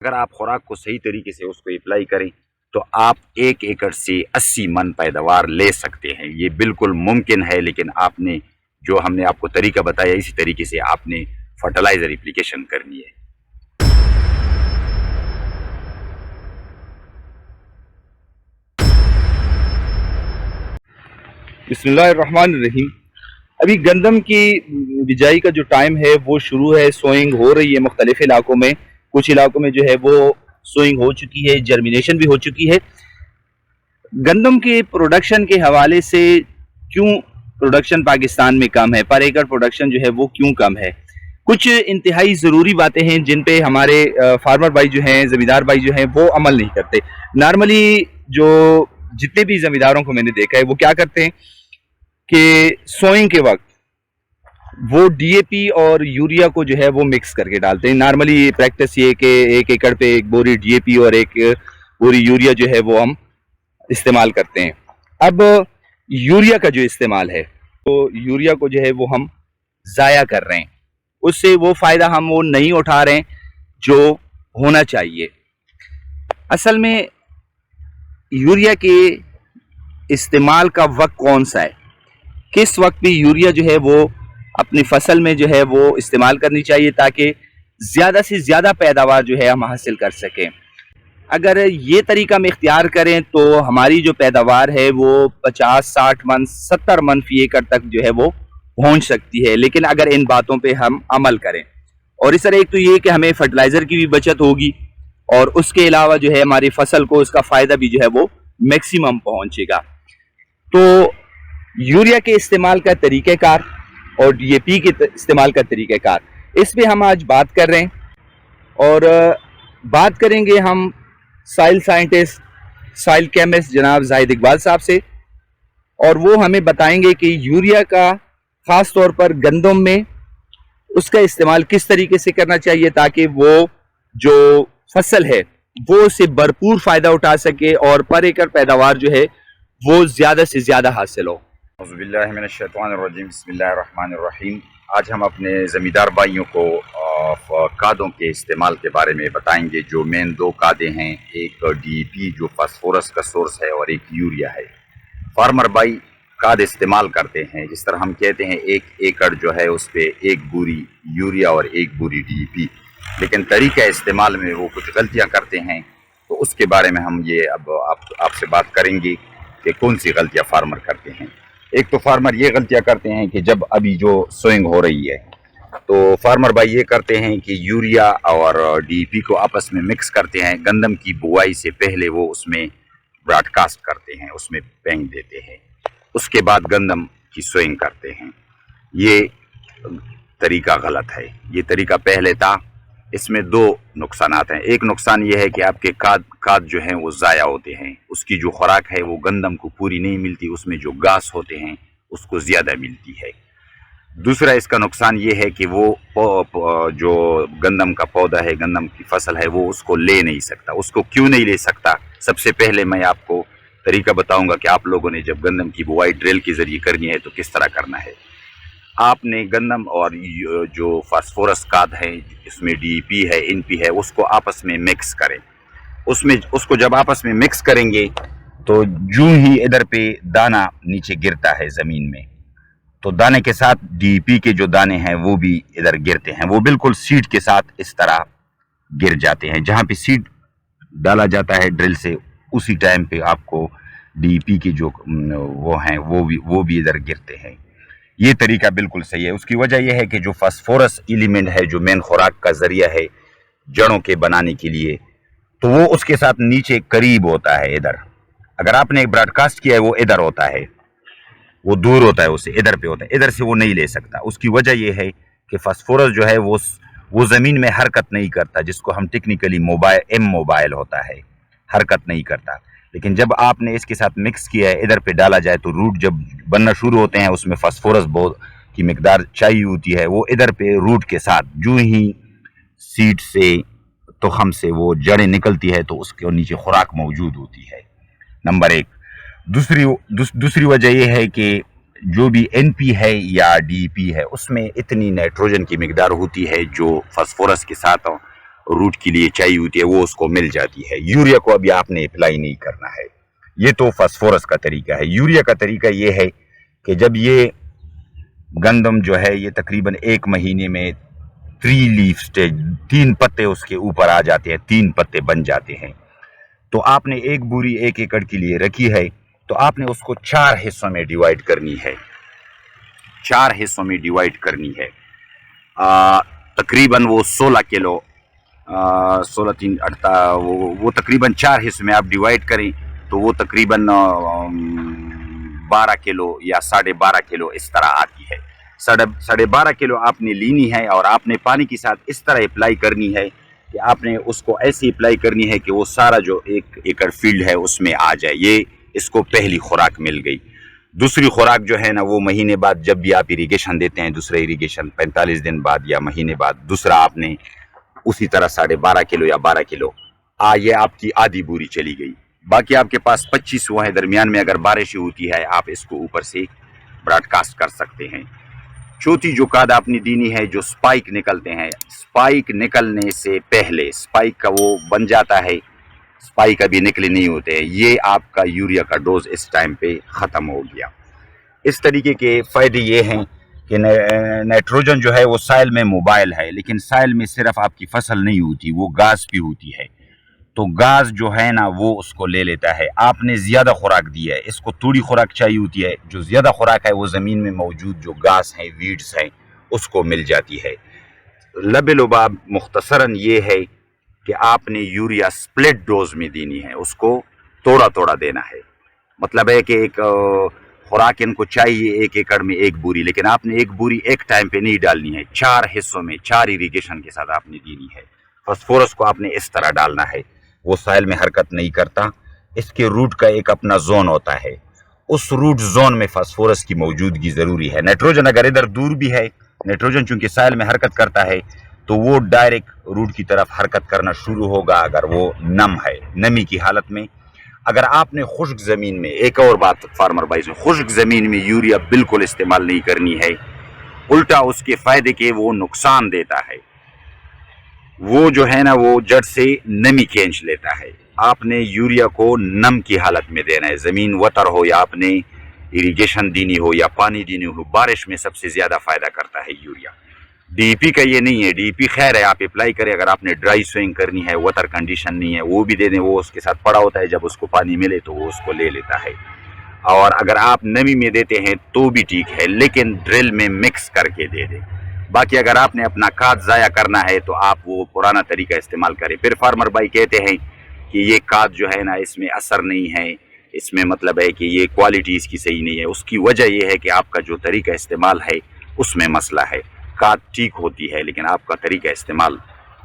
अगर आप खुराक को सही तरीके से उसको अप्लाई करें तो आप 1 एकड़ से 80 मन पैदावार ले सकते हैं। ये बिल्कुल मुमकिन है, लेकिन आपने जो हमने आपको तरीका बताया इसी तरीके से आपने फर्टिलाइजर एप्लीकेशन करनी है। बिस्मिल्लाहिर्रहमानिर्रहीम। अभी गंदम की बिजाई का जो टाइम है वो शुरू है, सोइंग हो रही है मुख्तलिफ इलाकों में। कुछ इलाकों में जो है वो सोइंग हो चुकी है, जर्मिनेशन भी हो चुकी है। गंदम के प्रोडक्शन के हवाले से क्यों प्रोडक्शन पाकिस्तान में कम है, पर एकड़ प्रोडक्शन जो है वो क्यों कम है, कुछ इंतहाई ज़रूरी बातें हैं जिन पे हमारे फार्मर भाई जो हैं, ज़मींदार भाई जो हैं वो अमल नहीं करते। नॉर्मली जो जितने भी ज़मींदारों को मैंने देखा है वो क्या करते हैं कि सोइंग के वक्त वो डीएपी और यूरिया को जो है वो मिक्स करके डालते हैं। नॉर्मली प्रैक्टिस ये कि 1 एकड़ पे 1 बोरी डीएपी और 1 बोरी यूरिया जो है वो हम इस्तेमाल करते हैं। अब यूरिया का जो इस्तेमाल है तो यूरिया को जो है वो हम ज़ाया कर रहे हैं, उससे वो फ़ायदा हम वो नहीं उठा रहे हैं जो होना चाहिए। असल में यूरिया के इस्तेमाल का वक्त कौन सा है, किस वक्त भी यूरिया जो है वो अपनी फसल में जो है वो इस्तेमाल करनी चाहिए ताकि ज़्यादा से ज़्यादा पैदावार जो है हम हासिल कर सकें। अगर ये तरीका हम इख्तियार करें तो हमारी जो पैदावार है वो 50-60 मन 70 मन फी एकड़ तक जो है वो पहुंच सकती है, लेकिन अगर इन बातों पे हम अमल करें। और इस तरह एक तो ये कि हमें फर्टिलाइज़र की भी बचत होगी और उसके अलावा जो है हमारी फसल को उसका फ़ायदा भी जो है वो मैक्सिमम पहुंचेगा। तो यूरिया के इस्तेमाल का तरीक़ेकार और डीएपी के इस्तेमाल का तरीक़ेकार, इस पे हम आज बात कर रहे हैं। और बात करेंगे हम सॉइल साइंटिस्ट, सॉइल केमिस्ट जनाब जाहिद इकबाल साहब से, और वो हमें बताएंगे कि यूरिया का ख़ास तौर पर गंदम में उसका इस्तेमाल किस तरीके से करना चाहिए ताकि वो जो फसल है वो उससे भरपूर फ़ायदा उठा सके और पर एकड़ पैदावार जो है वो ज़्यादा से ज़्यादा हासिल हो। औज़ुबिल्लाहिमिनश्शैतानिर्रजीम, बिस्मिल्लाहिर्रहमानिर्रहीम। आज हम अपने ज़मींदार भाइयों को खादों के इस्तेमाल के बारे में बताएंगे। जो मेन 2 खादें हैं, एक डीईपी जो फास्फोरस का सोर्स है और एक यूरिया है। फार्मर भाई खाद इस्तेमाल करते हैं, जिस तरह हम कहते हैं 1 एकड़ जो है उस पर 1 बोरी यूरिया और 1 बोरी डीईपी, लेकिन तरीका इस्तेमाल में वो कुछ गलतियाँ करते हैं। तो उसके बारे में हम ये अब आपसे बात करेंगे कि कौन सी गलतियाँ फार्मर करते हैं। एक तो फार्मर ये गलतियाँ करते हैं कि जब अभी जो सोइंग हो रही है तो फार्मर भाई ये करते हैं कि यूरिया और डीईपी को आपस में मिक्स करते हैं। गंदम की बुआई से पहले वो उसमें ब्रॉडकास्ट करते हैं, उसमें पेंग देते हैं, उसके बाद गंदम की सोइंग करते हैं। ये तरीका गलत है। ये तरीका पहले था। इसमें 2 नुकसानात हैं। एक नुकसान ये है कि आपके खाद जो हैं वो ज़ाया होते हैं, उसकी जो खुराक है वो गंदम को पूरी नहीं मिलती, उसमें जो घास होते हैं उसको ज़्यादा मिलती है। दूसरा इसका नुकसान ये है कि वो जो गंदम का पौधा है, गंदम की फसल है, वो उसको ले नहीं सकता। उसको क्यों नहीं ले सकता? सबसे पहले मैं आपको तरीका बताऊंगा कि आप लोगों ने जब गंदम की बुआई ड्रिल के ज़रिए करनी है तो किस तरह करना है। आपने गंदम और जो फास्फोरस खाद है, इसमें डीईपी है, एनपी है, उसको आपस में मिक्स करें। उसको जब आपस में मिक्स करेंगे तो यूं ही इधर पे दाना नीचे गिरता है ज़मीन में, तो दाने के साथ डीईपी के जो दाने हैं वो भी इधर गिरते हैं। वो बिल्कुल सीड के साथ इस तरह गिर जाते हैं। जहाँ पे सीड डाला जाता है ड्रिल से, उसी टाइम पे आपको डीईपी के जो वो हैं वो भी इधर गिरते हैं। ये तरीका बिल्कुल सही है। उसकी वजह यह है कि जो फास्फोरस एलिमेंट है, जो मेन खुराक का ज़रिया है जड़ों के बनाने के लिए, तो वो उसके साथ नीचे करीब होता है इधर। अगर आपने ब्रॉडकास्ट किया है वो इधर होता है, वो दूर होता है, उससे इधर पे होता है, इधर से वो नहीं ले सकता। उसकी वजह यह है कि फास्फोरस जो है वो ज़मीन में हरकत नहीं करता, जिसको हम टेक्निकली मोबाइल होता है, हरकत नहीं करता। लेकिन जब आपने इसके साथ मिक्स किया है, इधर पे डाला जाए, तो रूट जब बनना शुरू होते हैं उसमें फास्फोरस बहुत की मिकदार चाहिए होती है। वो इधर पे रूट के साथ जो ही सीड से तुखम से वो जड़ें निकलती है तो उसके नीचे खुराक मौजूद होती है, नंबर 1। दूसरी वजह यह है कि जो भी एनपी है या डीईपी है उसमें इतनी नाइट्रोजन की मिकदार होती है जो फास्फोरस के साथ रूट के लिए चाहिए होती है वो उसको मिल जाती है। यूरिया को अभी आपने अप्लाई नहीं करना है। ये तो फास्फोरस का तरीका है। यूरिया का तरीका ये है कि जब ये गंदम जो है ये तकरीबन 1 महीने में 3 लीफ स्टेज, 3 पत्ते उसके ऊपर आ जाते हैं, 3 पत्ते बन जाते हैं। तो आपने एक बोरी 1 एकड़ के लिए रखी है तो आपने उसको 4 हिस्सों में डिवाइड करनी है। 4 हिस्सों में डिवाइड करनी है। तकरीबन वो 16 किलो 16 3 18 वो तकरीबन 4 हिस्सों में आप डिवाइड करें तो वो तकरीबन 12 किलो या 12.5 किलो इस तरह आती है। 12.5 किलो आपने लेनी है और आपने पानी के साथ इस तरह अप्लाई करनी है कि आपने उसको ऐसे अप्लाई करनी है कि वो सारा जो 1 एकड़ फील्ड है उसमें आ जाए। ये इसको पहली खुराक मिल गई। दूसरी खुराक जो है ना वो महीने बाद जब भी आप इरिगेशन देते हैं, दूसरा इरिगेशन 45 दिन बाद या महीने बाद दूसरा आपने उसी तरह 12.5 किलो या 12 किलो ये आपकी आधी बोरी चली गई। बाकी आपके पास 25 हुआ है। दरमियान में अगर बारिश होती है आप इसको ऊपर से ब्रॉडकास्ट कर सकते हैं। चौथी जो खाद आपने देनी है जो स्पाइक निकलते हैं, स्पाइक निकलने से पहले स्पाइक का वो बन जाता है, स्पाइक अभी निकले नहीं होते हैं, ये आपका यूरिया का डोज इस टाइम पे ख़त्म हो गया। इस तरीके के फ़ायदे ये हैं कि नाइट्रोजन जो है वो साइल में मोबाइल है, लेकिन साइल में सिर्फ आपकी फसल नहीं होती, वो घास भी होती है। तो घास जो है ना वो उसको ले लेता है। आपने ज़्यादा खुराक दी है, इसको थोड़ी खुराक चाहिए होती है। जो ज़्यादा खुराक है वो ज़मीन में मौजूद जो घास है, वीड्स हैं, उसको मिल जाती है। लबे-लुबाब मुख्तसरन ये है कि आपने यूरिया स्प्लिट डोज में देनी है, उसको थोड़ा थोड़ा देना है। मतलब है कि एक खुराक इनको चाहिए 1 एकड़ में 1 बोरी, लेकिन आपने 1 बोरी एक टाइम पे नहीं डालनी है, 4 हिस्सों में 4 इरिगेशन के साथ आपने देनी है। फास्फोरस को आपने इस तरह डालना है, वो साइल में हरकत नहीं करता। इसके रूट का एक अपना जोन होता है, उस रूट जोन में फास्फोरस की मौजूदगी ज़रूरी है। नाइट्रोजन अगर इधर दूर भी है, नाइट्रोजन चूंकि साइल में हरकत करता है तो वो डायरेक्ट रूट की तरफ हरकत करना शुरू होगा अगर वो नम है, नमी की हालत में। अगर आपने खुश्क ज़मीन में, एक और बात फार्मर भाई से, खुश्क ज़मीन में यूरिया बिल्कुल इस्तेमाल नहीं करनी है, उल्टा उसके फ़ायदे के वो नुकसान देता है। वो जो है ना वो जड़ से नमी खींच लेता है। आपने यूरिया को नम की हालत में देना है, ज़मीन वतर हो या आपने इरिगेशन देनी हो या पानी देनी हो, बारिश में सबसे ज़्यादा फ़ायदा करता है यूरिया। डीपी का ये नहीं है, डीपी खैर है आप अप्लाई करें, अगर आपने ड्राई स्विंग करनी है, वतर कंडीशन नहीं है, वो भी दे दें, वो उसके साथ पड़ा होता है, जब उसको पानी मिले तो वो उसको ले लेता है। और अगर आप नमी में देते हैं तो भी ठीक है, लेकिन ड्रिल में मिक्स करके दे दें। बाकी अगर आपने अपना खाद ज़ाया करना है तो आप वो पुराना तरीका इस्तेमाल करें। फिर फार्मर भाई कहते हैं कि ये खाद जो है ना इसमें असर नहीं है, इसमें मतलब है कि ये क्वालिटी इसकी सही नहीं है। उसकी वजह ये है कि आपका जो तरीका इस्तेमाल है उसमें मसला है। खाद ठीक होती है लेकिन आपका तरीका इस्तेमाल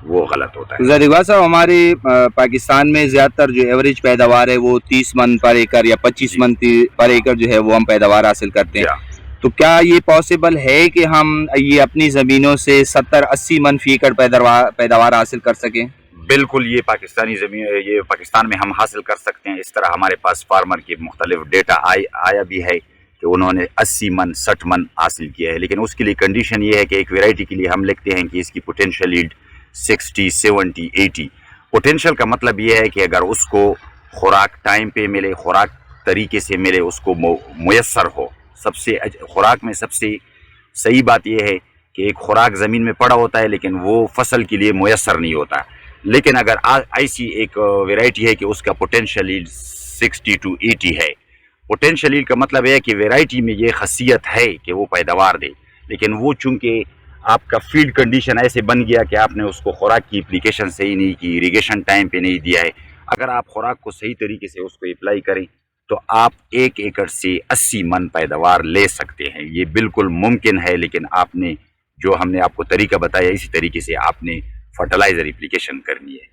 वो गलत होता है। ज़रीवा साहब, हमारे पाकिस्तान में ज़्यादातर जो एवरेज पैदावार है वो 30 मन पर एकड़ या 25 मन पर एकड़ जो है वो हम पैदावार हासिल करते हैं। तो क्या ये पॉसिबल है कि हम ये अपनी ज़मीनों से 70-80 मन फी एकड़ पैदावार हासिल कर सकें? बिल्कुल, ये पाकिस्तानी ज़मीन, ये पाकिस्तान में हम हासिल कर सकते हैं। इस तरह हमारे पास फार्मर के मुख्तलिफ डेटा आया भी है कि उन्होंने 80 मन 60 मन हासिल किया है, लेकिन उसके लिए कंडीशन ये है कि एक वैरायटी के लिए हम लिखते हैं कि इसकी पोटेंशियल यील्ड 60, 70, 80। पोटेंशियल का मतलब ये है कि अगर उसको खुराक टाइम पे मिले, खुराक तरीके से मिले, उसको मुयस्सर हो। सबसे खुराक में सबसे सही बात यह है कि एक खुराक ज़मीन में पड़ा होता है लेकिन वो फसल के लिए मुयस्सर नहीं होता। लेकिन अगर ऐसी एक वैरायटी है कि उसका पोटेंशियल यील्ड 60 to 80 है, पोटेंशियल यील्ड का मतलब है कि वैरायटी में ये खासियत है कि वो पैदावार दे, लेकिन वो चूंकि आपका फील्ड कंडीशन ऐसे बन गया कि आपने उसको खुराक की एप्लीकेशन सही नहीं की, इरिगेशन टाइम पे नहीं दिया है। अगर आप खुराक को सही तरीके से उसको अप्लाई करें तो आप 1 एकड़ से 80 मन पैदावार ले सकते हैं। ये बिल्कुल मुमकिन है, लेकिन आपने जो हमने आपको तरीका बताया इसी तरीके से आपने फर्टिलाइज़र एप्लीकेशन करनी है।